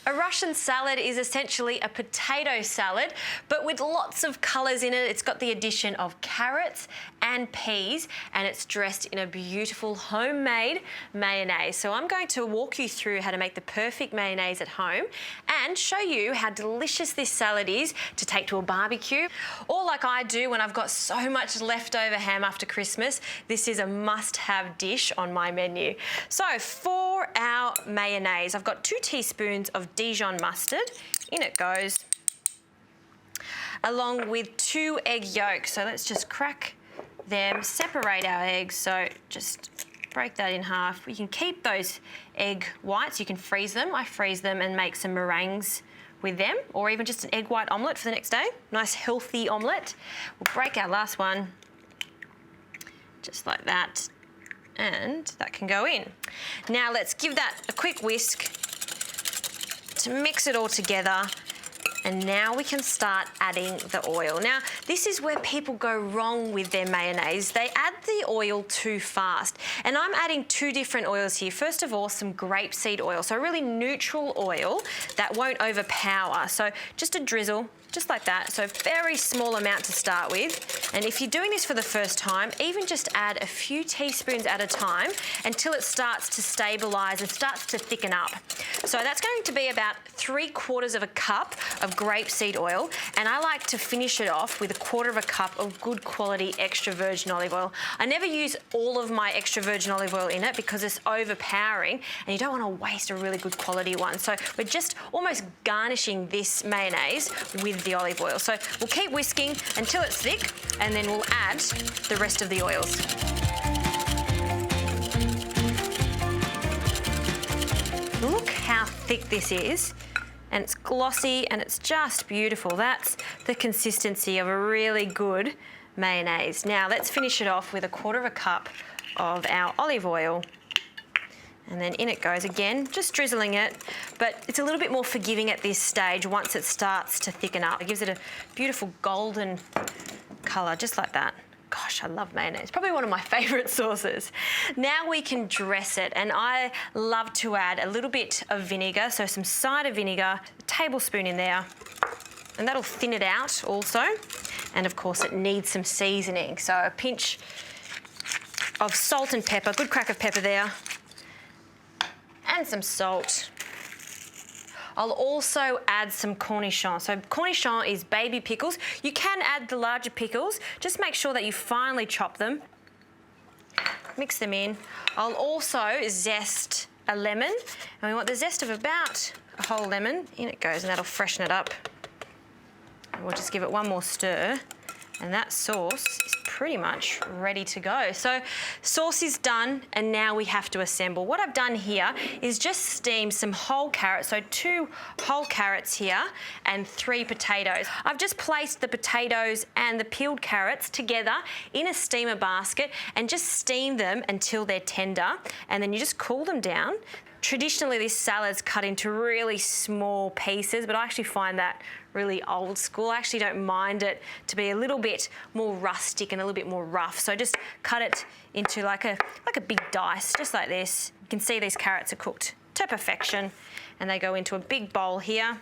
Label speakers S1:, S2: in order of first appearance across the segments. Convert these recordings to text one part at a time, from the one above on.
S1: A Russian salad is essentially a potato salad, but with lots of colours in it. It's got the addition of carrots and peas, and it's dressed in a beautiful homemade mayonnaise. So I'm going to walk you through how to make the perfect mayonnaise at home and show you how delicious this salad is to take to a barbecue. Or like I do when I've got so much leftover ham after Christmas, this is a must-have dish on my menu. So for our mayonnaise, I've got 2 teaspoons of Dijon mustard. In it goes, along with 2 egg yolks. So let's just crack them, separate our eggs. So just break that in half. You can keep those egg whites, you can freeze them. I freeze them and make some meringues with them, or even just an egg white omelette for the next day. Nice healthy omelette. We'll break our last one, just like that. And that can go in. Now let's give that a quick whisk to mix it all together, and now we can start adding the oil. Now, this is where people go wrong with their mayonnaise. They add the oil too fast, and I'm adding 2 different oils here. First of all, some grapeseed oil, so a really neutral oil that won't overpower. So just a drizzle, just like that. So very small amount to start with. And if you're doing this for the first time, even just add a few teaspoons at a time until it starts to stabilize and starts to thicken up. So that's going to be about 3/4 cup of grapeseed oil. And I like to finish it off with 1/4 cup of good quality extra virgin olive oil. I never use all of my extra virgin olive oil in it because it's overpowering and you don't want to waste a really good quality one. So we're just almost garnishing this mayonnaise with the olive oil. So we'll keep whisking until it's thick, and then we'll add the rest of the oils. Look how thick this is, and it's glossy and it's just beautiful. That's the consistency of a really good mayonnaise. Now let's finish it off with 1/4 cup of our olive oil. And then in it goes again, just drizzling it, but it's a little bit more forgiving at this stage once it starts to thicken up. It gives it a beautiful golden colour, just like that. Gosh, I love mayonnaise. Probably one of my favourite sauces. Now we can dress it, and I love to add a little bit of vinegar, so some cider vinegar, a tablespoon in there, and that'll thin it out also. And of course it needs some seasoning, so a pinch of salt and pepper, good crack of pepper there, and some salt. I'll also add some cornichon. So cornichon is baby pickles. You can add the larger pickles. Just make sure that you finely chop them. Mix them in. I'll also zest a lemon. And we want the zest of about a whole lemon. In it goes, and that'll freshen it up. And we'll just give it one more stir. And that sauce is pretty much ready to go. So sauce is done, and now we have to assemble. What I've done here is just steam some whole carrots, so 2 whole carrots here and 3 potatoes. I've just placed the potatoes and the peeled carrots together in a steamer basket and just steam them until they're tender, and then you just cool them down. Traditionally, this salad's cut into really small pieces, but I actually find that really old school. I actually don't mind it to be a little bit more rustic and a little bit more rough. So just cut it into like a big dice, just like this. You can see these carrots are cooked to perfection, and they go into a big bowl here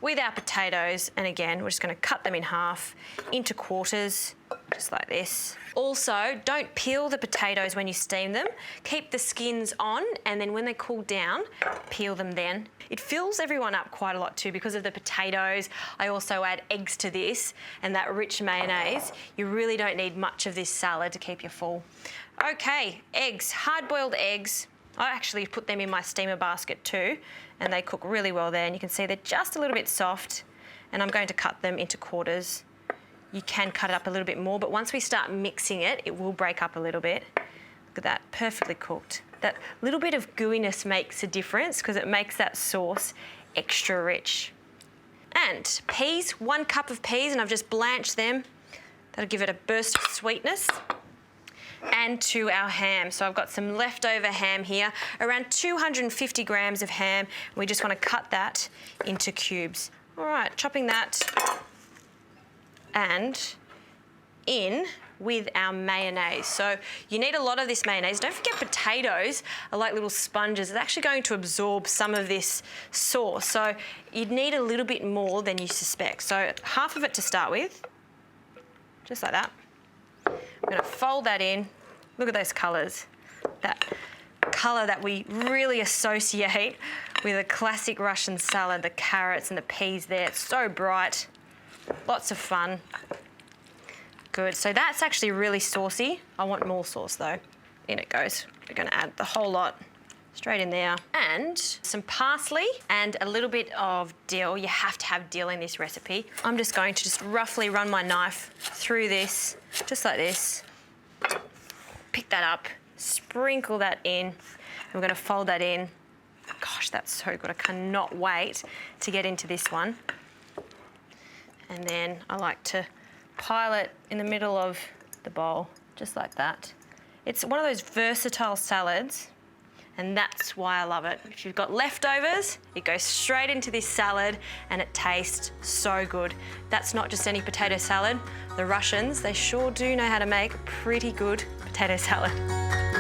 S1: with our potatoes. And again, we're just going to cut them in half into quarters, just like this. Also, don't peel the potatoes when you steam them. Keep the skins on, and then when they cool down, peel them then. It fills everyone up quite a lot too because of the potatoes. I also add eggs to this and that rich mayonnaise. You really don't need much of this salad to keep you full. Okay, eggs, hard-boiled eggs. I actually put them in my steamer basket too, and they cook really well there. And you can see they're just a little bit soft, and I'm going to cut them into quarters. You can cut it up a little bit more, but once we start mixing it, it will break up a little bit. Look at that, perfectly cooked. That little bit of gooiness makes a difference because it makes that sauce extra rich. And peas, 1 cup of peas, and I've just blanched them. That'll give it a burst of sweetness. And to our ham. So I've got some leftover ham here, around 250 grams of ham. We just want to cut that into cubes. All right, chopping that. And in with our mayonnaise. So you need a lot of this mayonnaise. Don't forget potatoes are like little sponges. It's actually going to absorb some of this sauce. So you'd need a little bit more than you suspect. So half of it to start with, just like that. I'm gonna fold that in. Look at those colours. That colour that we really associate with a classic Russian salad, the carrots and the peas there. It's so bright, lots of fun. Good, so that's actually really saucy. I want more sauce though. In it goes. We're gonna add the whole lot straight in there. And some parsley and a little bit of dill. You have to have dill in this recipe. I'm just going to just roughly run my knife through this, just like this. Pick that up, sprinkle that in, and we're gonna fold that in. Gosh, that's so good. I cannot wait to get into this one. And then I like to pile it in the middle of the bowl, just like that. It's one of those versatile salads, and that's why I love it. If you've got leftovers, it goes straight into this salad and it tastes so good. That's not just any potato salad. The Russians, they sure do know how to make a pretty good potato salad.